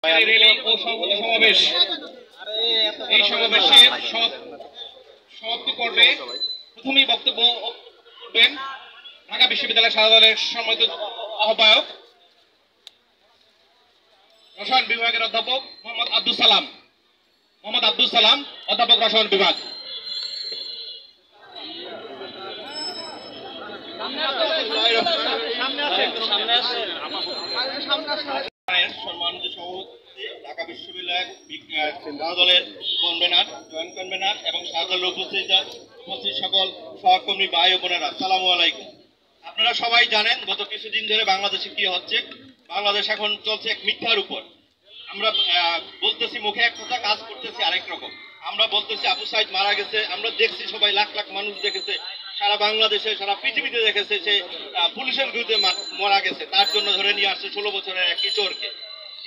সমাবেশ এই সমাবেশের সমাপ্তি পর্বে প্রথমেই বক্তব্য দেন ঢাকা বিশ্ববিদ্যালয় সাদা দলের সম্মানিত আহ্বায়ক রসায়ন বিভাগের অধ্যাপক মোহাম্মদ আব্দুল সালাম অধ্যাপক রসায়ন বিভাগ। সম্মানিত সভাপতি, ঢাকা বিশ্ববিদ্যালয় সাদা দলের জয়েন্ট কনভেনার এবং সাদা দলের উপস্থিত সকল সহকর্মী ভাই ও বোনেরা, আসসালামু আলাইকুম। আপনারা সবাই জানেন গত কিছুদিন ধরে বাংলাদেশে কি হচ্ছে। বাংলাদেশ এখন চলছে এক মিথ্যার উপর। আমরা বলতেছি মুখে এক কথা, কাজ করতেছি আরেক রকম। আমরা বলতেছি আবু সাইদ মারা গেছে, আমরা দেখছি সবাই লাখ লাখ মানুষ দেখেছে, সারা বাংলাদেশে সারা পৃথিবীতে দেখেছে সে পুলিশের বিরুদ্ধে মারা গেছে, তার জন্য ধরে নিয়ে আসছে 16 বছরের এক কিশোরকে।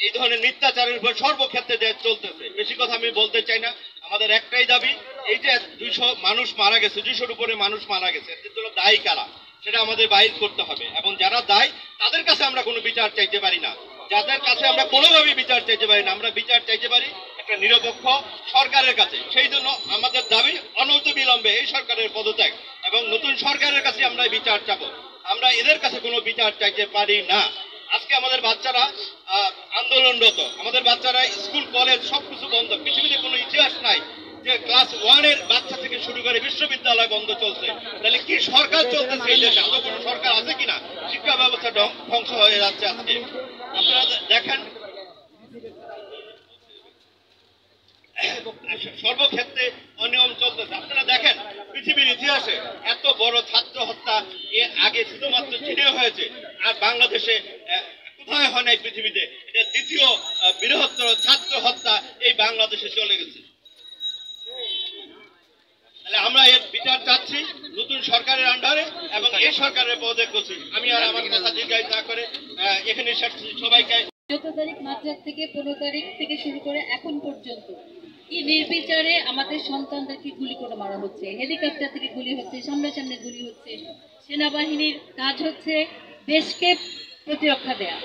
এই ধরনের মিথ্যাচারের উপর সর্বক্ষেত্রে দেশ চলতেছে। বেশি কথা আমি বলতে চাই না। আমাদের একটাই দাবি, এই যে 200 মানুষ মারা গেছে, 200-র উপরে মানুষ মারা গেছে, এর জন্য দায়ী কারা সেটা আমাদের বাইর করতে হবে। এবং যারা দায়ী তাদের কাছে আমরা কোনো বিচার চাইতে পারি না, যাদের কাছে আমরা কোনোভাবেই বিচার চাইতে পারি না। আমরা বিচার চাইতে পারি একটা নিরপেক্ষ সরকারের কাছে। সেই জন্য আমাদের দাবি অনতিবিলম্বে এই সরকারের পদত্যাগ এবং নতুন সরকারের কাছে আমরা বিচার চাবো। আমরা এদের কাছে কোনো বিচার চাইতে পারি না। আজকে আমাদের বাচ্চারা আন্দোলনরত, আমাদের বাচ্চারা স্কুল কলেজ সবকিছু বন্ধ। পৃথিবীতে কোনো ইতিহাস নাই যে ক্লাস 1-এর বাচ্চা থেকে শুরু করে বিশ্ববিদ্যালয় বন্ধ চলছে। তাহলে কি সরকার চলতেছে এই দেশে? আদৌ কোনো সরকার আছে কিনা? শিক্ষা ব্যবস্থা ধ্বংস হয়ে যাচ্ছে। আজকে আপনারা দেখেন সর্বক্ষেত্রে অনিয়ম চলতেছে। আপনারা দেখেন পৃথিবীর ইতিহাসে এত বড় ছাত্র হত্যা এর আগে শুধুমাত্র চীনে হয়েছে, আর বাংলাদেশে কোথায় হয় নাই পৃথিবীতে। এটা দ্বিতীয় বৃহত্তর ছাত্র হত্যা এই বাংলাদেশে চলে গেছে। তাহলে আমরা এর বিচার চাচ্ছি নতুন সরকারের আন্ডারে এবং এই সরকারের পদত্যাগ করছি। আমি আর আমার কথা দীর্ঘায়িত না করে এখানে সবাইকে 14 তারিখ মাঝরাত থেকে 15 তারিখ থেকে শুরু করে এখন পর্যন্ত এই নির্বিচারে আমাদের সন্তানদেরকে গুলি করে মারা হচ্ছে, হেলিকপ্টার থেকে গুলি হচ্ছে, সামনে গুলি হচ্ছে। সেনাবাহিনীর কাজ হচ্ছে দেশকে প্রতিরক্ষা দেয়া,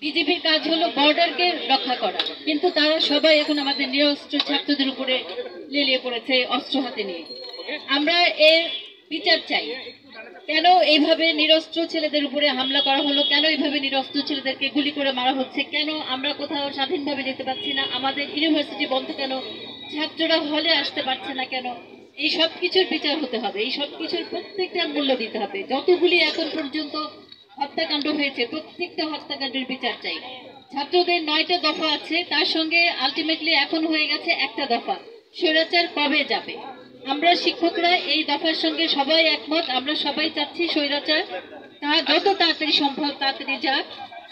বিজেপির কাজ হলো বর্ডারকে রক্ষা করা, কিন্তু তারা সবাই এখন আমাদের নিরস্ত্র ছাত্রদের উপরে লেলিয়ে পড়েছে অস্ত্র হাতে নিয়ে। আমরা এর বিচার চাই। কেন এইভাবে নিরস্ত্র ছেলেদের উপরে হামলা করা হলো? কেন এইভাবে নিরস্ত্র ছেলেদেরকে গুলি করে মারা হচ্ছে? কেন আমরা কোথাও স্বাধীনভাবে যেতে পারছি না? আমাদের ইউনিভার্সিটি বন্ধ কেন? ছাত্ররা হলে আসতে পারছে না কেন? এই সব কিছুর বিচার হতে হবে। এই সব কিছুর প্রত্যেকটা মূল্য দিতে হবে। যতগুলি এখন পর্যন্ত হত্যাকাণ্ড হয়েছে প্রত্যেকটা হত্যাকাণ্ডের বিচার চাই। ছাত্রদের 9টা দফা আছে, তার সঙ্গে আলটিমেটলি এখন হয়ে গেছে একটা দফা, স্বৈরাচার কবে যাবে। আমরা শিক্ষকরা এই দফার সঙ্গে সবাই একমত। আমরা সবাই চাচ্ছি স্বৈরাচার যত তাড়াতাড়ি সম্ভব তাড়াতাড়ি যাক।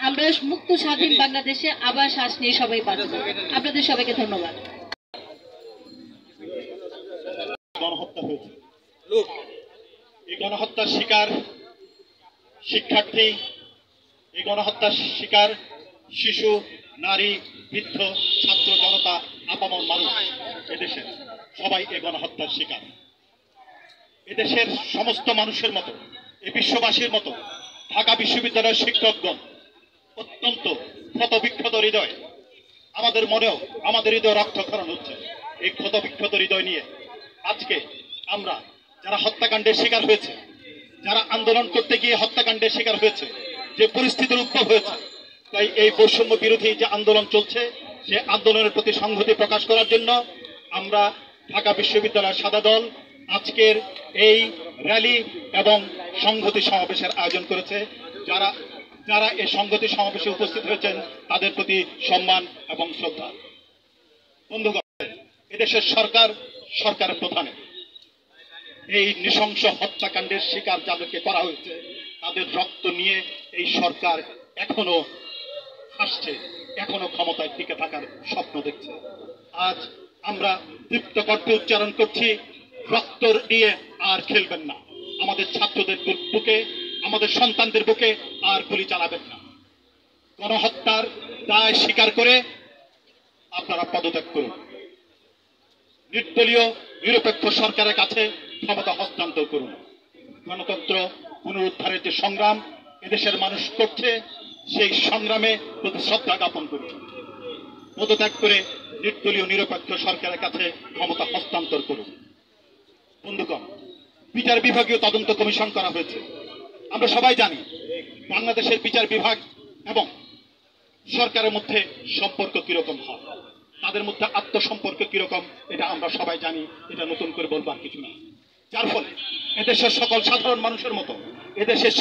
আমরা মুক্ত স্বাধীন বাংলাদেশে আবার শ্বাস নিয়ে সবাই বাঁচব। আপনাদের সবাইকে ধন্যবাদ। গণহত্যা হয়েছে, এই গণহত্যার শিকার শিক্ষার্থী, এই গণহত্যার শিকার শিশু, নারী, বৃদ্ধ, ছাত্র জনতা, আপামর মানুষ। এদেশে সবাই এই গণহত্যার শিকার। এদেশের সমস্ত মানুষের মতো, এই বিশ্ববাসীর মতো ঢাকা বিশ্ববিদ্যালয়ের শিক্ষকগণ অত্যন্ত ক্ষতবিক্ষত হৃদয়। আমাদের মনেও আমাদের হৃদয় রক্তক্ষরণ হচ্ছে। এই ক্ষতবিক্ষত হৃদয় নিয়ে আজকে আমরা যারা হত্যাকাণ্ডের শিকার হয়েছে, যারা আন্দোলন করতে গিয়ে হত্যাকাণ্ডের শিকার হয়েছে, যে পরিস্থিতির উদ্ভব হয়েছে, তাই এই বৈষম্য বিরোধী যে আন্দোলন চলছে সে আন্দোলনের প্রতি সংহতি প্রকাশ করার জন্য আমরা ঢাকা বিশ্ববিদ্যালয়ের সাদা দল আজকের এই র্যালি এবং সংহতি সমাবেশের আয়োজন করেছে। যারা এই সংহতি সমাবেশে উপস্থিত হয়েছেন তাদের প্রতি সম্মান এবং শ্রদ্ধা। বন্ধুগণ, এদেশের সরকারের প্রধানে এই নৃশংস হত্যাকাণ্ডের শিকার যাদেরকে করা হয়েছে তাদের রক্ত নিয়ে এই সরকার এখনো হাসছে, এখনো ক্ষমতায় টিকে থাকার স্বপ্ন দেখছে। আজ আমরা দীপ্ত কণ্ঠে উচ্চারণ করছি, রক্ত নিয়ে আর খেলবেন না। আমাদের ছাত্রদের বুকে, আমাদের সন্তানদের বুকে আর গুলি চালাবেন না। গণহত্যার দায় স্বীকার করে আপনারা পদত্যাগ করুন। নির্দলীয় নিরপেক্ষ সরকারের কাছে ক্ষমতা হস্তান্তর করুন। গণতন্ত্র পুনরুদ্ধারের যে সংগ্রাম এদেশের মানুষ করছে সেই সংগ্রামে প্রতি শ্রদ্ধা জ্ঞাপন করুন। পদত্যাগ করে নির্দলীয় নিরপেক্ষ সরকারের কাছে ক্ষমতা হস্তান্তর করুন। বন্ধুগণ, বিচার বিভাগীয় তদন্ত কমিশন করা হয়েছে। আমরা সবাই জানি বাংলাদেশের বিচার বিভাগ এবং সরকারের মধ্যে সম্পর্ক কিরকম হয়, তাদের মধ্যে আত্মসম্পর্ক কিরকম, এটা আমরা সবাই জানি, এটা নতুন করে বলবার কিছু না। যার ফলে এদেশের সকল সাধারণ মানুষের মতো এদেশের